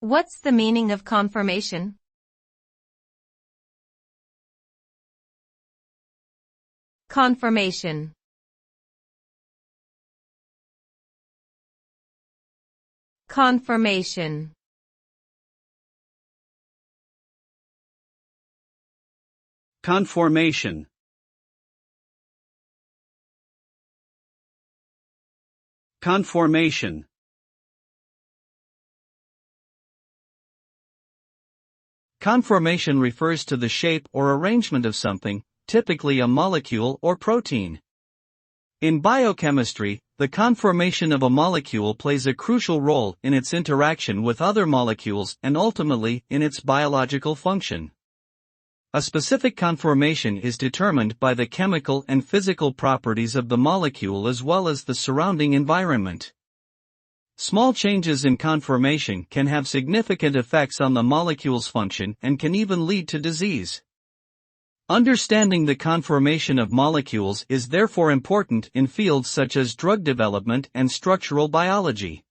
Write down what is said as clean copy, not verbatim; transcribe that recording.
What's the meaning of conformation? Conformation. Conformation. Conformation. Conformation. Conformation refers to the shape or arrangement of something, typically a molecule or protein. In biochemistry, the conformation of a molecule plays a crucial role in its interaction with other molecules and ultimately in its biological function. A specific conformation is determined by the chemical and physical properties of the molecule as well as the surrounding environment. Small changes in conformation can have significant effects on the molecule's function and can even lead to disease. Understanding the conformation of molecules is therefore important in fields such as drug development and structural biology.